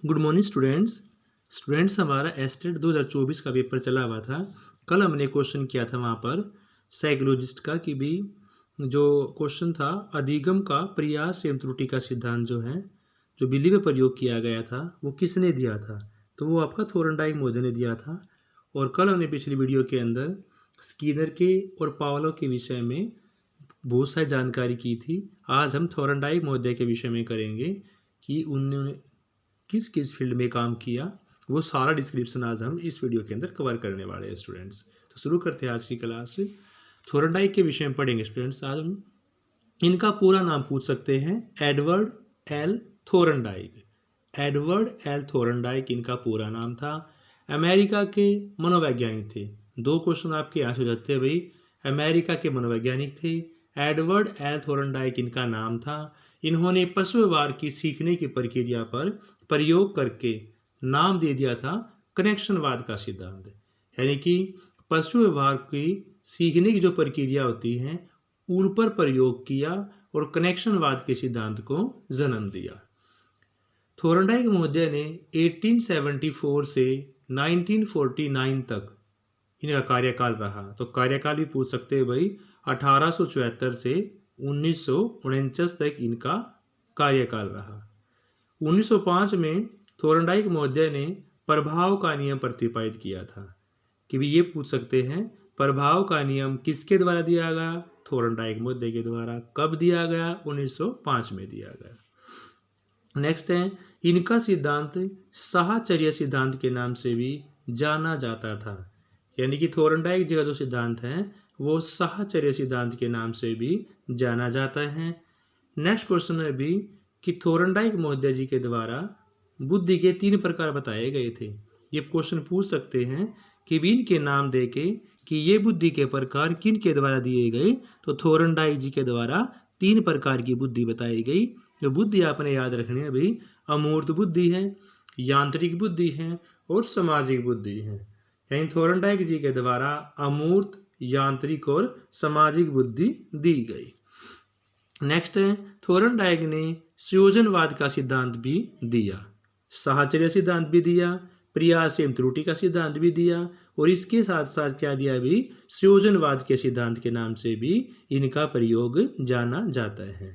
Good morning students. हमारा estate 2024 का paper चला हुआ था। कल हमने क्वेश्चन किया था वहाँ पर साइकोलॉजिस्ट का कि भी जो क्वेश्चन था अधिगम का प्रयास एवं त्रुटि का सिद्धांत जो बिल्ली में प्रयोग किया गया था वो किसने दिया था, तो वो आपका थोरनडाइक महोदय ने दिया था। और कल हमने पिछली वीडियो के अंदर स्किनर के और पावलोव के विषय में बहुत सारी जानकारी की थी। आज हम थोरनडाइक महोदय के विषय में करेंगे कि उन्होंने किस किस फील्ड में काम किया, वो सारा डिस्क्रिप्शन आज हम इस वीडियो के अंदर कवर करने वाले हैं स्टूडेंट्स। तो शुरू करते हैं आज की क्लास। थोरनडाइक के विषय में पढ़ेंगे स्टूडेंट्स। आज हम इनका पूरा नाम पूछ सकते हैं, एडवर्ड एल थोरनडाइक। एडवर्ड एल थोरनडाइक इनका पूरा नाम था। अमेरिका के मनोवैज्ञानिक थे। दो क्वेश्चन आपके यहाँ से हो जाते हैं भाई। अमेरिका के मनोवैज्ञानिक थे, एडवर्ड एल थोरनडाइक इनका नाम था। इन्होंने पशु व्यवहार की सीखने की प्रक्रिया पर प्रयोग करके नाम दे दिया था कनेक्शनवाद का सिद्धांत। यानी कि पशु व्यवहार की सीखने की जो प्रक्रिया होती है उन पर प्रयोग किया और कनेक्शनवाद के सिद्धांत को जन्म दिया। थोरनडाइक महोदय ने 1874 से 1949 तक इनका कार्यकाल रहा। तो कार्यकाल भी पूछ सकते हैं भाई। 1874 से 1949 तक इनका कार्यकाल रहा। 1905 में थोरनडाइक महोदय ने प्रभाव का नियम प्रतिपादित किया था। कि भी ये पूछ सकते हैं, प्रभाव का नियम किसके द्वारा दिया गया? थोरनडाइक महोदय के द्वारा। कब दिया गया? 1905 में दिया गया। नेक्स्ट है, इनका सिद्धांत साहचर्य सिद्धांत के नाम से भी जाना जाता था। यानी कि थोरनडाइक जी का जो सिद्धांत है वो साहचर्य सिद्धांत के नाम से भी जाना जाता है। नेक्स्ट क्वेश्चन है भी कि थोरनडाइक महोदय जी के द्वारा बुद्धि के 3 प्रकार बताए गए थे। ये क्वेश्चन पूछ सकते हैं कि भी इनके नाम दे के कि ये बुद्धि के प्रकार किन के द्वारा दिए गए, तो थोरनडाइक जी के द्वारा 3 प्रकार की बुद्धि बताई गई। जो बुद्धि आपने याद रखनी है भाई, अमूर्त बुद्धि है, यांत्रिक बुद्धि है और सामाजिक बुद्धि है। यानी थोरनडाइक जी के द्वारा अमूर्त, यांत्रिक और सामाजिक बुद्धि दी गई। नेक्स्ट है, थोरनडाइक ने संयोजनवाद का सिद्धांत भी दिया, साहचर्य सिद्धांत भी दिया, प्रयास एवं त्रुटि का सिद्धांत भी दिया और इसके साथ साथ क्या दिया भी, संयोजनवाद के सिद्धांत के नाम से भी इनका प्रयोग जाना जाता है।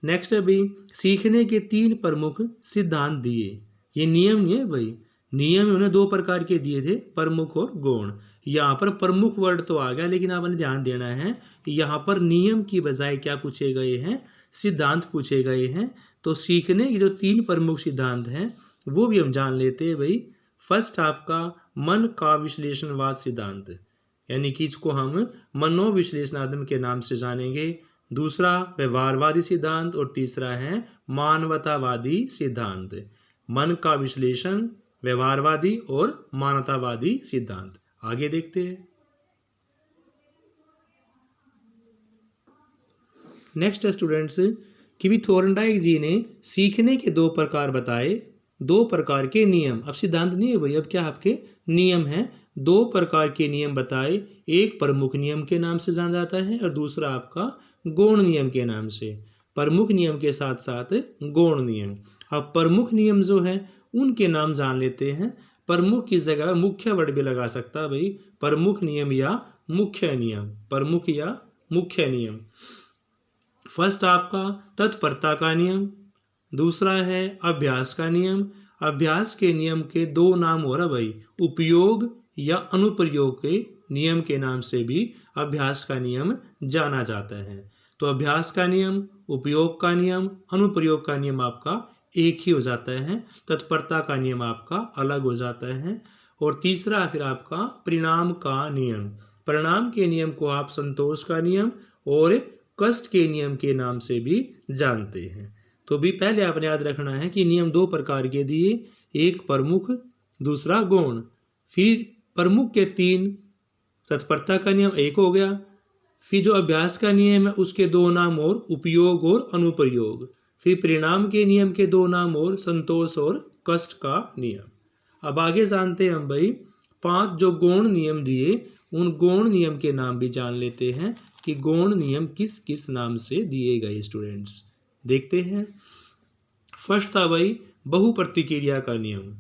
नेक्स्ट है भाई, सीखने के 3 प्रमुख सिद्धांत दिए। ये नियम नहीं है भाई, नियम उन्होंने 2 प्रकार के दिए थे, प्रमुख और गौण। यहाँ पर प्रमुख वर्ड तो आ गया, लेकिन आपने ध्यान देना है कि यहाँ पर नियम की बजाय क्या पूछे गए हैं? सिद्धांत पूछे गए हैं। तो सीखने के जो 3 प्रमुख सिद्धांत हैं वो भी हम जान लेते हैं भाई। फर्स्ट आपका मन का विश्लेषणवाद सिद्धांत, यानी कि इसको हम मनोविश्लेषणात्मक के नाम से जानेंगे। दूसरा व्यवहारवादी सिद्धांत और तीसरा है मानवतावादी सिद्धांत। मन का विश्लेषण, व्यवहारवादी और मानवतावादी सिद्धांत। आगे देखते हैं। नेक्स्ट स्टूडेंट्स कि भी थोरनडाइक जी ने सीखने के 2 प्रकार बताए, 2 प्रकार के नियम। अब सिद्धांत नहीं है भाई, अब क्या आपके नियम हैं। 2 प्रकार के नियम बताए, एक प्रमुख नियम के नाम से जाना जाता है और दूसरा आपका गौण नियम के नाम से। प्रमुख नियम के साथ साथ गौण नियम। अब प्रमुख नियम जो है उनके नाम जान लेते हैं। प्रमुख की जगह मुख्य वर्ड भी लगा सकता है भाई, प्रमुख नियम या मुख्य नियम, प्रमुख या मुख्य नियम। फर्स्ट आपका तत्परता का नियम, दूसरा है अभ्यास का नियम। अभ्यास के नियम के 2 नाम हो रहा भाई, उपयोग या अनुप्रयोग के नियम के नाम से भी अभ्यास का नियम जाना जाता है। तो अभ्यास का नियम, उपयोग का नियम, अनुप्रयोग का नियम आपका एक ही हो जाता है। तत्परता का नियम आपका अलग हो जाता है। और तीसरा फिर आपका परिणाम का नियम। परिणाम के नियम को आप संतोष का नियम और कष्ट के नियम के नाम से भी जानते हैं। तो भी पहले आपने याद रखना है कि नियम 2 प्रकार के दिए, एक प्रमुख, दूसरा गौण। फिर प्रमुख के 3, तत्परता का नियम 1 हो गया। फिर जो अभ्यास का नियम है उसके 2 नाम और उपयोग और अनुप्रयोग। फिर परिणाम के नियम के 2 नाम और संतोष और कष्ट का नियम। अब आगे जानते हैं हम भाई 5 जो गौण नियम दिए, उन गौण नियम के नाम भी जान लेते हैं कि गौण नियम किस किस नाम से दिए गए स्टूडेंट्स। देखते हैं। फर्स्ट था भाई बहुप्रतिक्रिया का नियम।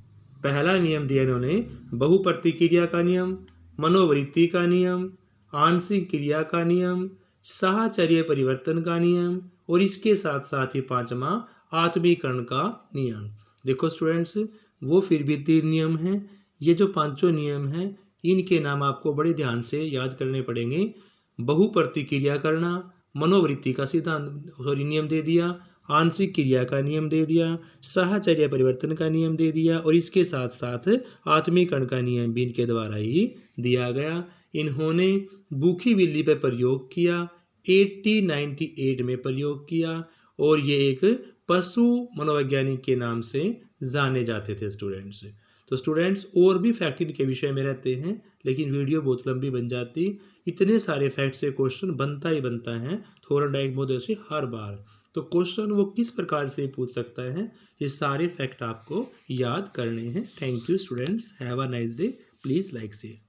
पहला नियम दिया इन्होंने बहुप्रतिक्रिया का नियम, मनोवृत्ति का नियम, आंशिक क्रिया का नियम, साहचर्य परिवर्तन का नियम और इसके साथ साथ ही पांचवा आत्मीकरण का नियम। देखो स्टूडेंट्स, वो फिर भी 3 नियम हैं। ये जो पांचों नियम हैं इनके नाम आपको बड़े ध्यान से याद करने पड़ेंगे। बहुप्रतिक्रिया करना, मनोवृत्ति का सिद्धांत नियम दे दिया, आंशिक क्रिया का नियम दे दिया, साहचर्य परिवर्तन का नियम दे दिया और इसके साथ साथ आत्मीकरण का नियम भी इनके द्वारा ही दिया गया। इन्होंने भूखी बिल्ली पर प्रयोग किया, 1898 में प्रयोग किया और ये एक पशु मनोवैज्ञानिक के नाम से जाने जाते थे स्टूडेंट्स। तो स्टूडेंट्स और भी फैक्ट इनके विषय में रहते हैं, लेकिन वीडियो बहुत लंबी बन जाती। इतने सारे फैक्ट से क्वेश्चन बनता ही बनता है थोरनडाइक महोदय से हर बार। तो क्वेश्चन वो किस प्रकार से पूछ सकता है, ये सारे फैक्ट आपको याद करने हैं। Thank you students, have a nice day, please like share.